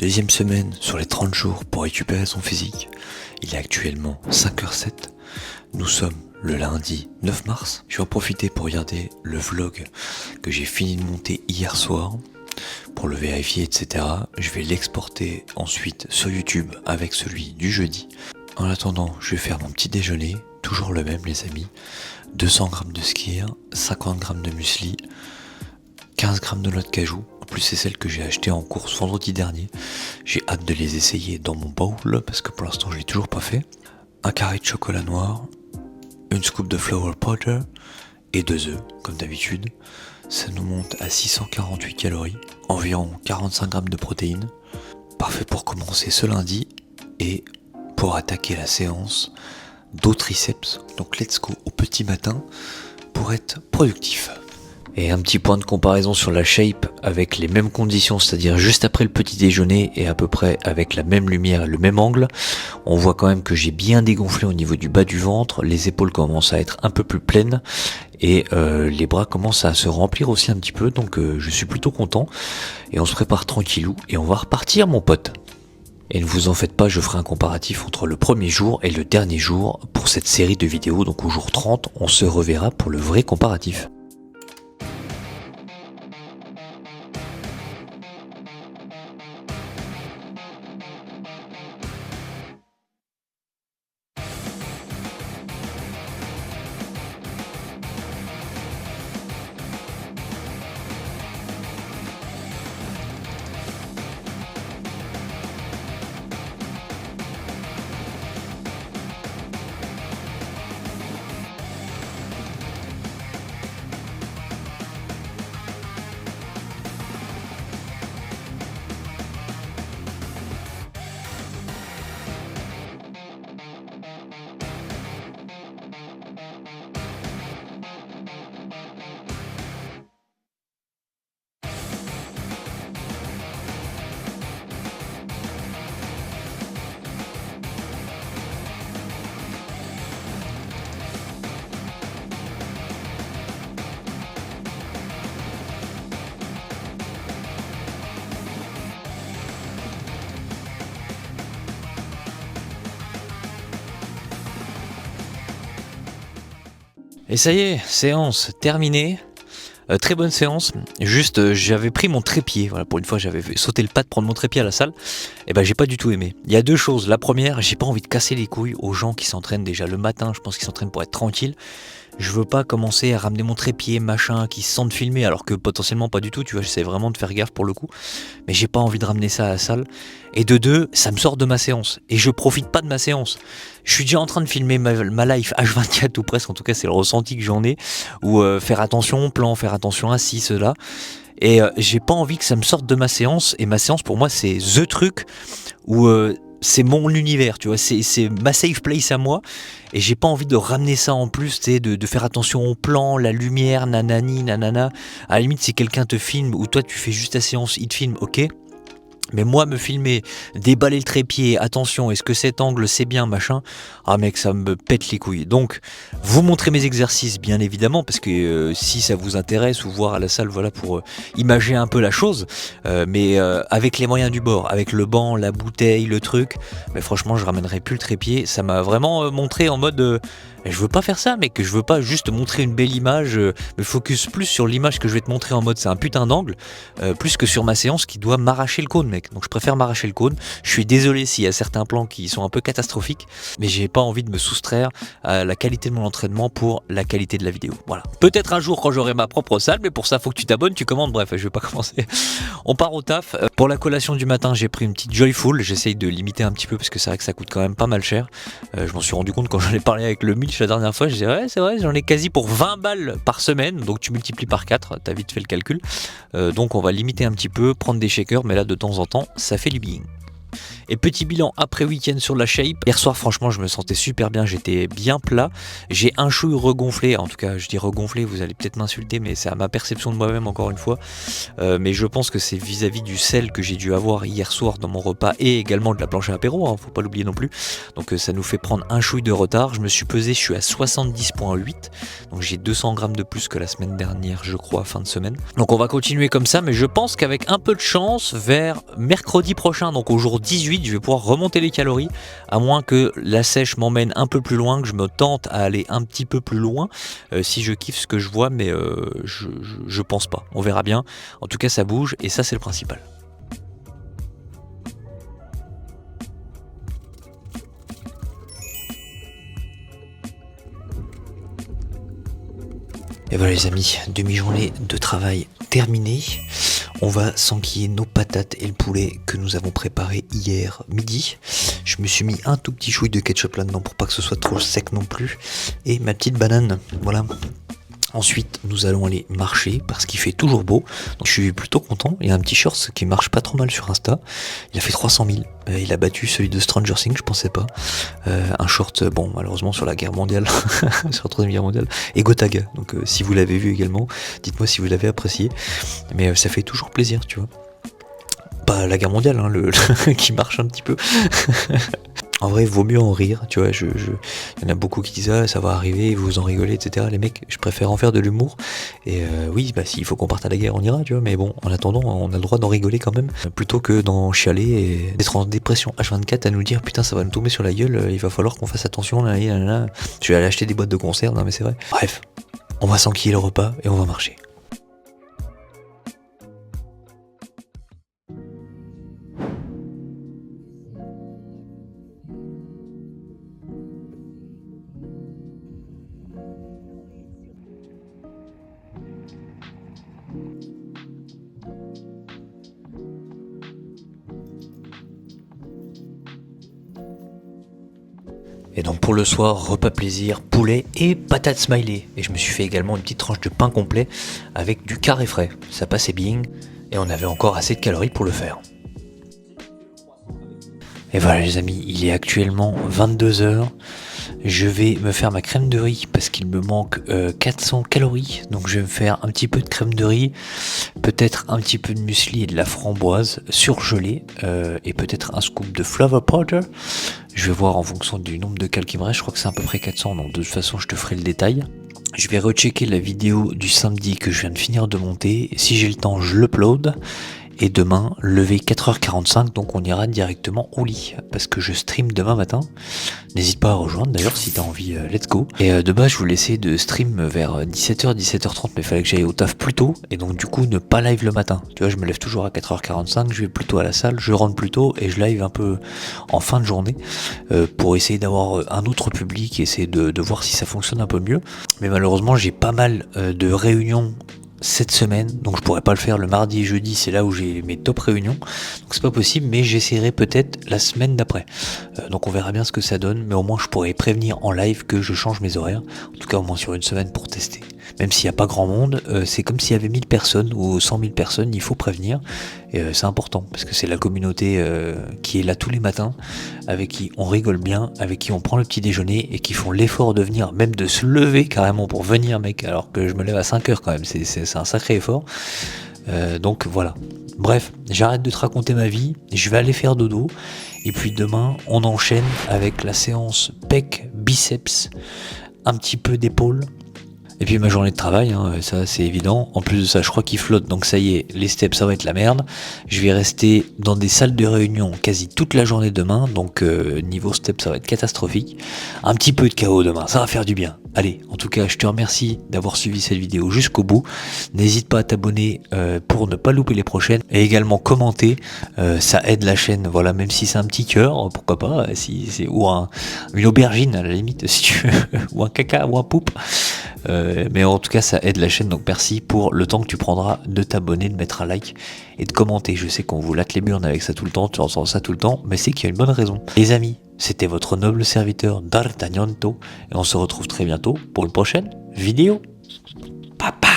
Deuxième semaine sur les 30 jours pour récupérer son physique. Il est actuellement 5h07. Nous sommes le lundi 9 mars. Je vais en profiter pour regarder le vlog que j'ai fini de monter hier soir pour le vérifier, etc. Je vais l'exporter ensuite sur YouTube avec celui du jeudi. En attendant, je vais faire mon petit déjeuner, toujours le même les amis. 200 g de skyr, 50 g de muesli, 15 g de noix de cajou. En plus c'est celle que j'ai achetée en course vendredi dernier. J'ai hâte de les essayer dans mon bowl parce que pour l'instant je l'ai toujours pas fait. Un carré de chocolat noir, une scoop de flour powder et 2 œufs comme d'habitude. Ça nous monte à 648 calories, environ 45 g de protéines. Parfait pour commencer ce lundi et pour attaquer la séance dos triceps. Donc let's go au petit matin pour être productif. Et un petit point de comparaison sur la shape avec les mêmes conditions, c'est-à-dire juste après le petit déjeuner et à peu près avec la même lumière et le même angle. On voit quand même que j'ai bien dégonflé au niveau du bas du ventre, les épaules commencent à être un peu plus pleines et les bras commencent à se remplir aussi un petit peu, donc je suis plutôt content. Et on se prépare tranquillou et on va repartir mon pote. Et ne vous en faites pas, je ferai un comparatif entre le premier jour et le dernier jour pour cette série de vidéos, donc au jour 30, on se reverra pour le vrai comparatif. Et ça y est, séance terminée. Très bonne séance. Juste, j'avais pris mon trépied. Voilà, pour une fois, j'avais sauté le pas de prendre mon trépied à la salle. Et ben, j'ai pas du tout aimé. Il y a deux choses. La première, j'ai pas envie de casser les couilles aux gens qui s'entraînent déjà le matin. Je pense qu'ils s'entraînent pour être tranquilles. Je veux pas commencer à ramener mon trépied, machin, qui se sentent filmer, alors que potentiellement pas du tout, tu vois, j'essaie vraiment de faire gaffe pour le coup. Mais j'ai pas envie de ramener ça à la salle. Et de deux, ça me sort de ma séance. Et je profite pas de ma séance. Je suis déjà en train de filmer ma life H24, ou presque, en tout cas c'est le ressenti que j'en ai. Ou faire attention au plan, faire attention à ci, cela. Et j'ai pas envie que ça me sorte de ma séance. Et ma séance pour moi c'est THE truc où... c'est mon univers, tu vois, c'est ma safe place à moi, et j'ai pas envie de ramener ça en plus, tu sais, de faire attention au plan, la lumière, nanani, nanana. À la limite, si quelqu'un te filme, ou toi tu fais juste ta séance, il te filme, ok. Mais moi, me filmer, déballer le trépied, attention, est-ce que cet angle c'est bien, machin, ah mec, ça me pète les couilles. Donc, vous montrez mes exercices, bien évidemment, parce que si ça vous intéresse, ou voir à la salle, voilà, pour imager un peu la chose, mais avec les moyens du bord, avec le banc, la bouteille, le truc, mais franchement, je ramènerai plus le trépied. Ça m'a vraiment montré en mode... je veux pas faire ça, mec, je veux pas juste montrer une belle image, me focus plus sur l'image que je vais te montrer en mode c'est un putain d'angle, plus que sur ma séance qui doit m'arracher le cône, mec. Donc je préfère m'arracher le cône. Je suis désolé s'il y a certains plans qui sont un peu catastrophiques, mais j'ai pas envie de me soustraire à la qualité de mon entraînement pour la qualité de la vidéo. Voilà. Peut-être un jour quand j'aurai ma propre salle, mais pour ça faut que tu t'abonnes, tu commandes, bref, je vais pas commencer. On part au taf. Pour la collation du matin, j'ai pris une petite Joyful, j'essaye de limiter un petit peu parce que c'est vrai que ça coûte quand même pas mal cher. Je m'en suis rendu compte quand j'en ai parlé avec le Mitch la dernière fois, je disais ouais c'est vrai, j'en ai quasi pour 20 balles par semaine, donc tu multiplies par 4, t'as vite fait le calcul. Donc on va limiter un petit peu, prendre des shakers, mais là de temps en temps ça fait du bien. Et petit bilan après week-end sur la shape. Hier soir, franchement, je me sentais super bien, j'étais bien plat. J'ai un chouille regonflé, en tout cas, je dis regonflé, vous allez peut-être m'insulter, mais c'est à ma perception de moi-même encore une fois. Mais je pense que c'est vis-à-vis du sel que j'ai dû avoir hier soir dans mon repas et également de la planche à apéro, hein, faut pas l'oublier non plus. Donc ça nous fait prendre un chouille de retard. Je me suis pesé, je suis à 70,8, donc j'ai 200 grammes de plus que la semaine dernière, je crois, fin de semaine. Donc on va continuer comme ça, mais je pense qu'avec un peu de chance, vers mercredi prochain, donc au jour 18, je vais pouvoir remonter les calories, à moins que la sèche m'emmène un peu plus loin, que je me tente à aller un petit peu plus loin, si je kiffe ce que je vois, mais je pense pas. On verra bien. En tout cas, ça bouge et ça, c'est le principal. Et voilà les amis, demi-journée de travail terminée. On va s'enquiller nos patates et le poulet que nous avons préparé hier midi. Je me suis mis un tout petit chouille de ketchup là-dedans pour pas que ce soit trop sec non plus. Et ma petite banane, voilà. Ensuite, nous allons aller marcher parce qu'il fait toujours beau. Donc je suis plutôt content. Il y a un petit short qui marche pas trop mal sur Insta. Il a fait 300 000. Il a battu celui de Stranger Things, je pensais pas. Un short, bon, malheureusement sur la guerre mondiale, sur la Troisième Guerre mondiale. Et Gotaga. Donc si vous l'avez vu également, dites-moi si vous l'avez apprécié. Mais ça fait toujours plaisir, tu vois. Pas la guerre mondiale, hein, qui marche un petit peu. En vrai, il vaut mieux en rire, tu vois, il y en a beaucoup qui disent « Ah, ça va arriver, vous en rigolez, etc. » Les mecs, je préfère en faire de l'humour. Et oui, bah s'il faut qu'on parte à la guerre, on ira, tu vois. Mais bon, en attendant, on a le droit d'en rigoler quand même, plutôt que d'en chialer et d'être en dépression H24 à nous dire « Putain, ça va nous tomber sur la gueule, il va falloir qu'on fasse attention, là, là, là. » Je vais aller acheter des boîtes de conserve, non mais c'est vrai. Bref, on va s'enquiller le repas et on va marcher. Et donc pour le soir, repas plaisir, poulet et patates smiley. Et je me suis fait également une petite tranche de pain complet avec du carré frais. Ça passait bien et on avait encore assez de calories pour le faire. Et voilà les amis, il est actuellement 22h. Je vais me faire ma crème de riz parce qu'il me manque 400 calories. Donc je vais me faire un petit peu de crème de riz, peut-être un petit peu de muesli et de la framboise surgelée et peut-être un scoop de flavor powder. Je vais voir en fonction du nombre de calories qui me reste, je crois que c'est à peu près 400, donc de toute façon je te ferai le détail. Je vais rechecker la vidéo du samedi que je viens de finir de monter, si j'ai le temps je l'upload. Et demain, lever 4h45, donc on ira directement au lit, parce que je stream demain matin. N'hésite pas à rejoindre d'ailleurs si t'as envie, let's go. Et de base, je voulais essayer de stream vers 17h, 17h30, mais il fallait que j'aille au taf plus tôt, et donc du coup, ne pas live le matin. Tu vois, je me lève toujours à 4h45, je vais plus tôt à la salle, je rentre plus tôt, et je live un peu en fin de journée, pour essayer d'avoir un autre public, et essayer de voir si ça fonctionne un peu mieux. Mais malheureusement, j'ai pas mal de réunions cette semaine, donc je pourrais pas le faire le mardi et jeudi, c'est là où j'ai mes top réunions, donc c'est pas possible, mais j'essaierai peut-être la semaine d'après, donc on verra bien ce que ça donne, mais au moins je pourrais prévenir en live que je change mes horaires, en tout cas au moins sur une semaine pour tester, même s'il n'y a pas grand monde, c'est comme s'il y avait 1000 personnes ou 100 000 personnes, il faut prévenir, et c'est important, parce que c'est la communauté qui est là tous les matins, avec qui on rigole bien, avec qui on prend le petit déjeuner, et qui font l'effort de venir, même de se lever carrément pour venir mec, alors que je me lève à 5h quand même, c'est un sacré effort, donc voilà. Bref, j'arrête de te raconter ma vie, je vais aller faire dodo, et puis demain on enchaîne avec la séance pec, biceps, un petit peu d'épaule, et puis ma journée de travail, hein, ça c'est évident. En plus de ça, je crois qu'il flotte, donc ça y est, les steps ça va être la merde. Je vais rester dans des salles de réunion quasi toute la journée demain, donc niveau steps ça va être catastrophique. Un petit peu de chaos demain, ça va faire du bien. Allez, en tout cas, je te remercie d'avoir suivi cette vidéo jusqu'au bout. N'hésite pas à t'abonner pour ne pas louper les prochaines, et également commenter, ça aide la chaîne. Voilà, même si c'est un petit cœur, pourquoi pas, si c'est ou une aubergine à la limite, si tu veux, ou un caca ou un poupe. Mais en tout cas ça aide la chaîne, donc merci pour le temps que tu prendras de t'abonner, de mettre un like et de commenter. Je sais qu'on vous latte les burnes avec ça tout le temps, tu entends ça tout le temps, mais c'est qu'il y a une bonne raison. Les amis, c'était votre noble serviteur D'Artagnanto, et on se retrouve très bientôt pour une prochaine vidéo. Papa.